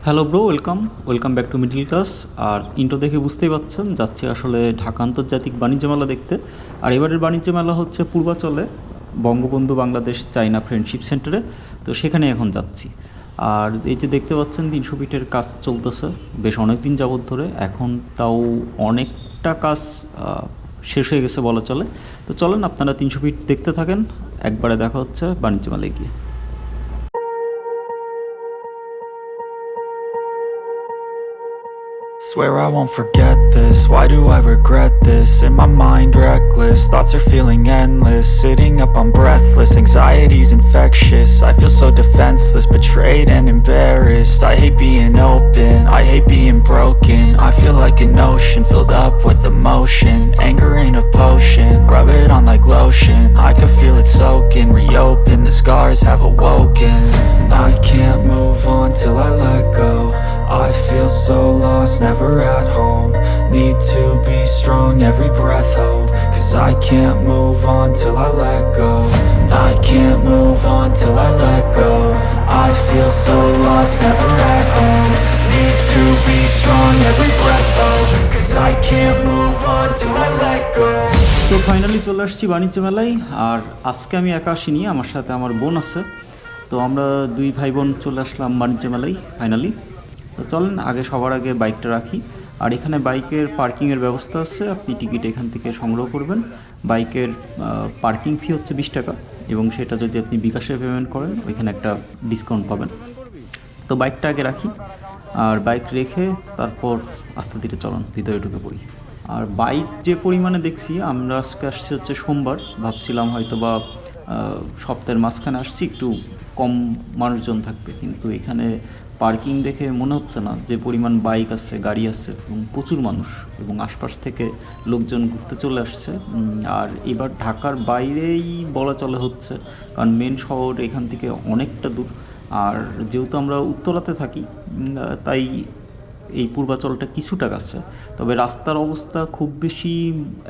Hello bro, welcome back to middle class. আর intro দেখে বুঝতেই পারছেন যাচ্ছে আসলে ঢাকা আন্তর্জাতিক বাণিজ্য মেলা দেখতে। আর এবারের বাণিজ্য মেলা হচ্ছে পূর্বাচলে বঙ্গবন্ধু বাংলাদেশ চায়না ফ্রেন্ডশিপ সেন্টারে। তো সেখানে এখন যাচ্ছি। আর এই যে দেখতে পাচ্ছেন 300 ফিটের কাজ চলতেছে বেশ অনেক দিন যাবত ধরে। এখন তাও অনেকটা কাজ শেষ হয়ে গেছে বলা চলে। তো চলেন আপনারা 300 ফিট দেখতে থাকেন, একবারে দেখা হচ্ছে বাণিজ্য মেলায় গিয়ে। Swear I won't forget this, why do I regret this? In my mind reckless, thoughts are feeling endless. Sitting up I'm breathless, anxiety's infectious. I feel so defenseless, betrayed and embarrassed. I hate being open, I hate being broken. I feel like an ocean filled up with emotion. Anger ain't a potion, rub it on like lotion. I can feel it soaking, reopen, the scars have awoken. I can't move on till I let go. I feel so lost, never at home. Need to be strong, every breath hold. Cause I can't move on till I let go. I can't move on till I let go. I feel so lost, never at home. Need to be strong, every breath hold. Cause I can't move on till I let go. তো finally চলে আসছি বাণিজ্য মেলায়। আর আজকে আমি একা আসিনি, আমার সাথে আমার বোন আছে। তো আমরা দুই ভাই বোন চলে আসলাম বাণিজ্য মেলায় ফাইনালি। তো চলেন সবার আগে বাইকটা রাখি। আর এখানে বাইকের পার্কিংয়ের ব্যবস্থা আছে, আপনি টিকিট এখান থেকে সংগ্রহ করবেন। বাইকের পার্কিং ফি হচ্ছে 20 টাকা, এবং সেটা যদি আপনি বিকাশে পেমেন্ট করেন ওইখানে একটা ডিসকাউন্ট পাবেন। তো বাইকটা আগে রাখি, আর বাইক রেখে তারপর আস্তে ধীরে চলুন ভিতরে ঢুকে পড়ি। আর বাইক যে পরিমাণে দেখছি, আমরা আজকে আসছি হচ্ছে সোমবার, ভাবছিলাম হয়তো বা সপ্তাহের মাঝখানে আসছি একটু কম মানুষজন থাকবে, কিন্তু এখানে পার্কিং দেখে মনে হচ্ছে না যে পরিমাণ বাইক আছে, গাড়ি আছে, এবং প্রচুর মানুষ, এবং আশপাশ থেকে লোকজন ঘুরতে চলে আসছে। আর এবার ঢাকার বাইরেই বলা চলে হচ্ছে, কারণ মেন শহর এখান থেকে অনেকটা দূর। আর যেহেতু আমরা উত্তরাতে থাকি, তাই এই পূর্বাচলটা কিছুটা কাছে। তবে রাস্তার অবস্থা খুব বেশি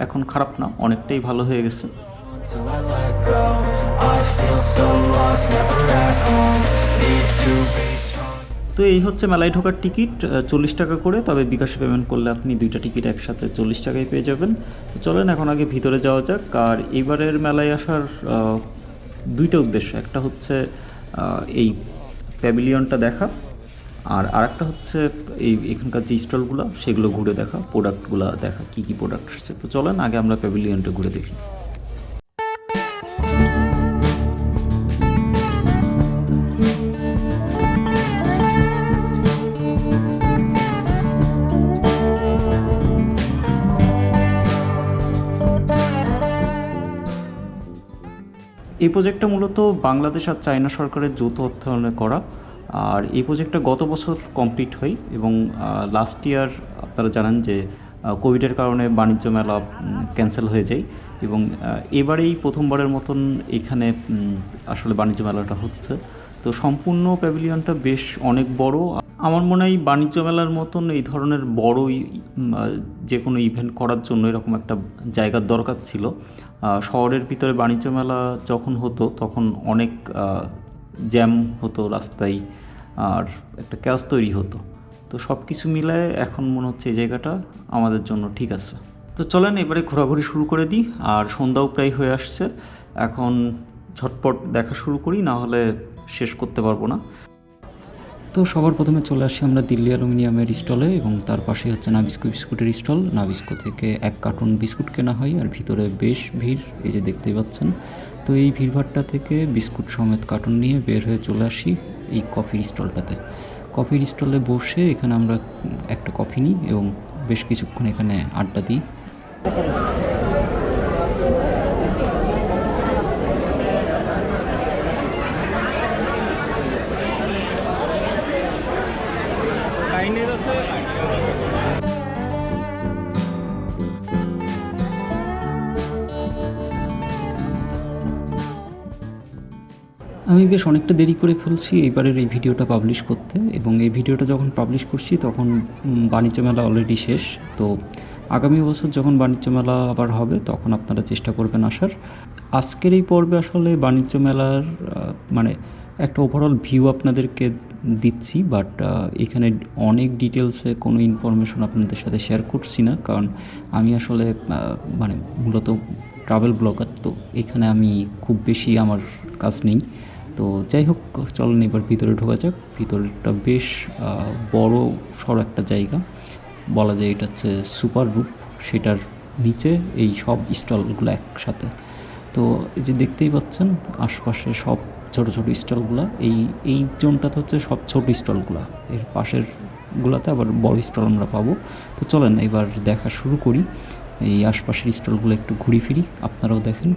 এখন খারাপ না, অনেকটাই ভালো হয়ে গেছে। Till I let go, I feel so lost, never at home. Need to be strong. তো এই হচ্ছে মেলায় ঢোকার টিকিট, 40 টাকা করে। তবে বিকাশে পেমেন্ট করলে আপনি দুইটা টিকিট একসাথে 40 টাকায় পেয়ে যাবেন। তো চলেন এখন আগে ভিতরে যাওয়া যাক। আর এবারের মেলায় আসার দুইটা উদ্দেশ্য, একটা হচ্ছে এই প্যাভিলিয়নটা দেখা, আর আরেকটা হচ্ছে এখানকার যে স্টলগুলো সেগুলো ঘুরে দেখা, প্রোডাক্টগুলো দেখা, কী কী প্রোডাক্ট আসছে। তো চলেন আগে আমরা প্যাভিলিয়নটা ঘুরে দেখি। এই প্রজেক্টটা মূলত বাংলাদেশ আর চায়না সরকারের যৌথ অর্থায়নে করা। আর এই প্রজেক্টটা গত বছর কমপ্লিট হয়, এবং লাস্ট ইয়ার আপনারা জানেন যে কোভিডের কারণে বাণিজ্য মেলা ক্যান্সেল হয়ে যায়, এবং এবারেই প্রথমবারের মতন এখানে আসলে বাণিজ্য মেলাটা হচ্ছে। তো সম্পূর্ণ প্যাভিলিয়নটা বেশ অনেক বড়। আমার মনে হয় বাণিজ্য মেলার মতন এই ধরনের বড় যে কোনো ইভেন্ট করার জন্য এরকম একটা জায়গার দরকার ছিল। শহরের ভিতরে বাণিজ্য মেলা যখন হতো তখন অনেক জ্যাম হতো রাস্তায়, আর একটা ক্যাশ তৈরি হতো। তো সব কিছু মিলায় এখন মনে হচ্ছে এই জায়গাটা আমাদের জন্য ঠিক আছে। তো চলেন এবারে ঘোরাঘুরি শুরু করে দিই। আর সন্ধ্যাও প্রায় হয়ে আসছে, এখন ঝটপট দেখা শুরু করি, না হলে শেষ করতে পারবো না। তো সবার প্রথমে চলে আসি আমরা দিল্লি অ্যালুমিনিয়ামের স্টলে, এবং তার পাশে হচ্ছে নাবিস্কো বিস্কুটের স্টল। নাবিস্কো থেকে 1 কার্টন বিস্কুট কেনা হয়, আর ভিতরে বেশ ভিড়, এই যে দেখতেই পাচ্ছেন। তো এই ভিড়ভাট্টা থেকে বিস্কুট সমেত কার্টন নিয়ে বের হয়ে চলে আসি এই কফির স্টলটাতে। কফির স্টলে বসে এখানে আমরা একটা কফি নিই এবং বেশ কিছুক্ষণ এখানে আড্ডা দিই। আমি বেশ অনেকটা দেরি করে ফেলছি এইবারের এই ভিডিওটা পাবলিশ করতে, এবং এই ভিডিওটা যখন পাবলিশ করছি তখন বাণিজ্য মেলা অলরেডি শেষ। তো আগামী বছর যখন বাণিজ্য মেলা আবার হবে তখন আপনারা চেষ্টা করবেন আসার। আজকের এই পর্বে আসলে বাণিজ্য মেলার একটা ওভারঅল ভিউ আপনাদেরকে দিচ্ছি, বাট এখানে অনেক ডিটেলসে কোনো ইনফরমেশন আপনাদের সাথে শেয়ার করছি না, কারণ আমি আসলে মানে মূলত ট্রাভেল ব্লগার, তো এখানে আমি খুব বেশি আমার কাজ নেই। তো যাই হোক, চলেন এবার ভিতরে ঢোকা যাক। ভিতরটা বেশ বড় সড় একটা জায়গা, বলা যায় এটা হচ্ছে সুপার রুপ, সেটার নিচে এই সব স্টলগুলো একসাথে। তো এই যে দেখতেই পাচ্ছেন আশপাশে সব ছোট ছোট স্টলগুলো, এই জোনটাতে হচ্ছে সব ছোট স্টলগুলো, এর পাশের গুলাতে আবার বড় স্টল আমরা পাবো। তো চলেন এবার দেখা শুরু করি, এই আশপাশের স্টলগুলো একটু ঘুরি ফিরি, আপনারাও দেখেন।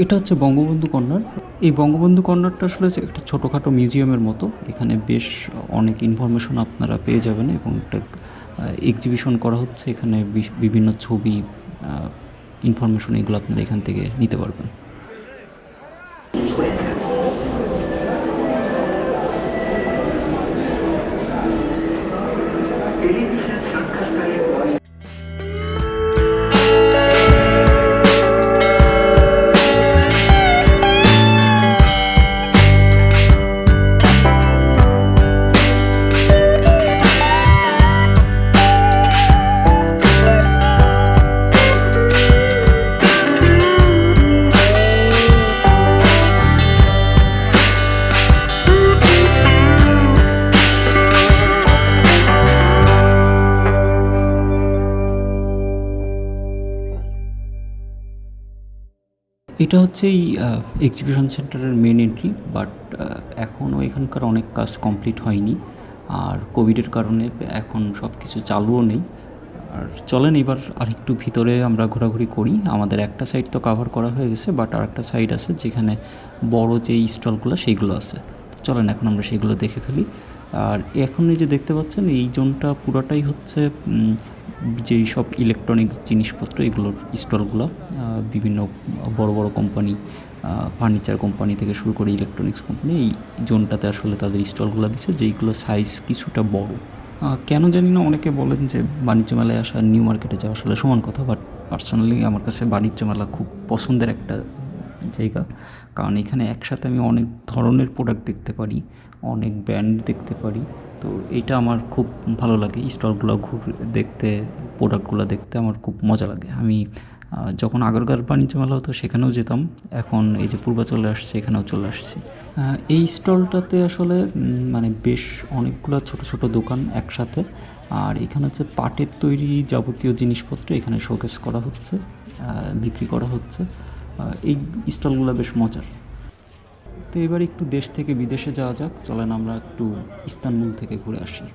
এটা হচ্ছে বঙ্গবন্ধু কর্নার। এই বঙ্গবন্ধু কর্নারটা আসলে একটা ছোটোখাটো মিউজিয়ামের মতো, এখানে বেশ অনেক ইনফরমেশন আপনারা পেয়ে যাবেন, এবং একটা এক্সিবিশন করা হচ্ছে এখানে, বিভিন্ন ছবি, ইনফরমেশন, এগুলো আপনারা এখান থেকে নিতে পারবেন। এটা হচ্ছে এই এক্সিবিশন সেন্টারের মেন এন্ট্রি, বাট এখনও এখানকার অনেক কাজ কমপ্লিট হয়নি, আর কোভিডের কারণে এখন সব কিছু চালুও নেই। আর চলেন এবার আরেকটু ভিতরে আমরা ঘোরাঘুরি করি। আমাদের একটা সাইড তো কাভার করা হয়ে গেছে, বাট আর একটা সাইড আছে যেখানে বড় যে স্টলগুলো সেইগুলো আছে। চলেন এখন আমরা সেগুলো দেখে ফেলি। আর এখন এই যে দেখতে পাচ্ছেন এই জোনটা পুরোটাই হচ্ছে যেই সব ইলেকট্রনিক জিনিসপত্র, এগুলোর স্টলগুলো, বিভিন্ন বড় বড় কোম্পানি, ফার্নিচার কোম্পানি থেকে শুরু করে ইলেকট্রনিক্স কোম্পানি, এই জোনটাতে আসলে তাদের স্টলগুলো দিচ্ছে, যেইগুলো সাইজ কিছুটা বড়। কেন জানি না অনেকে বলেন যে বাণিজ্য মেলায় আসা নিউ মার্কেটে যাওয়া আসলে সমান কথা, বাট পার্সোনালি আমার কাছে বাণিজ্য মেলা খুব পছন্দের একটা জায়গা, কারণ এখানে একসাথে আমি অনেক ধরনের প্রোডাক্ট দেখতে পারি, অনেক ব্র্যান্ড দেখতে পারি। তো এইটা আমার খুব ভালো লাগে, স্টলগুলো দেখতে, প্রোডাক্টগুলো দেখতে আমার খুব মজা লাগে। আমি যখন আগরকার বাণিজ্য মেলা হতো সেখানেও যেতাম, এখন এই যে পূর্বাচলে আসছে এখানেও চলে আসছি। এই স্টলটাতে আসলে মানে বেশ অনেকগুলো ছোট ছোট দোকান একসাথে, আর এখানে হচ্ছে পাটের তৈরি যাবতীয় জিনিসপত্র এখানে শোকেস করা হচ্ছে, বিক্রি করা হচ্ছে। এই স্টলগুলো বেশ মজার। তো এবার একটু দেশ থেকে বিদেশে যাওয়া যাক, চলেন আমরা একটু ইস্তানবুল থেকে ঘুরে আসি।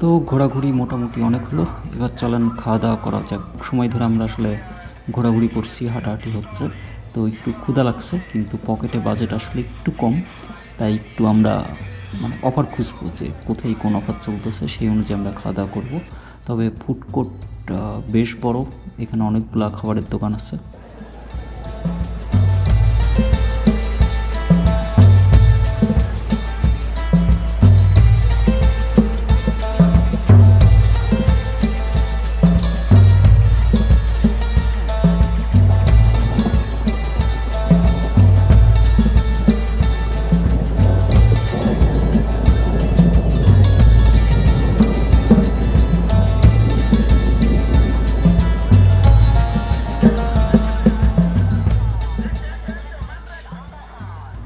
তো ঘোরাঘুরি মোটামুটি অনেক হলো, এবার চলেন খাওয়া দাওয়া করা যাক। সময় ধরে আমরা আসলে ঘোরাঘুরি করছি, হাঁটাহাঁটি হচ্ছে। তো একটু ক্ষুধা লাগছে, কিন্তু পকেটে বাজেট আসলে একটু কম, তাই একটু আমরা মানে অফার খুঁজবো যে কোথায় কোন অফার চলতেছে, সেই অনুযায়ী আমরা খাওয়া দাওয়া করবো। তবে ফুড কোর্ট বেশ বড়, এখানে অনেকগুলা খাবারের দোকান আছে।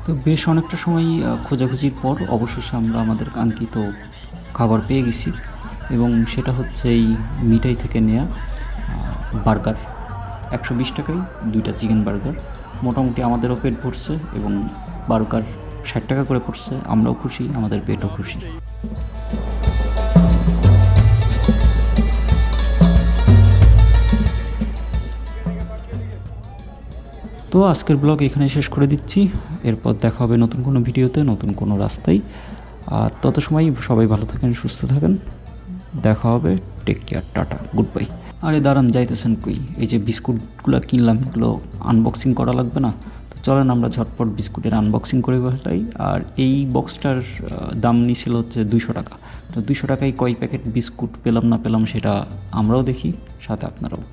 তো বেশ অনেকটা সময় খোঁজাখুঁজির পর অবশেষে আমরা আমাদের কাঙ্ক্ষিত খাবার পেয়ে গেছি, এবং সেটা হচ্ছে এই মিঠাই থেকে নেওয়া বার্গার। 120 টাকায় 2টা চিকেন বার্গার। মোটামুটি আমাদেরও পেট ভরছে, এবং বার্গার 60 টাকা করে পড়ছে। আমরাও খুশি, আমাদের পেটও খুশি। তো আজকের ব্লগ এখানে শেষ করে দিচ্ছি। এরপর দেখা হবে নতুন কোনো ভিডিওতে, নতুন কোনো রাস্তায়। আর তত সময় সবাই ভালো থাকেন, সুস্থ থাকেন। দেখা হবে। Take care, tata, goodbye. আরে দাঁড়ান, যাইতেছেন কই? এই যে বিস্কুটগুলো কিনলাম, এগুলো আনবক্সিং করা লাগবে না? তো চলেন আমরা ঝটপট বিস্কুটের আনবক্সিং করে ফেলাই। আর এই বক্সটার দাম নিছিল হচ্ছে 200 টাকা। তো 200 টাকায় কয় প্যাকেট বিস্কুট পেলাম না পেলাম সেটা আমরাও দেখি, সাথে আপনারাও।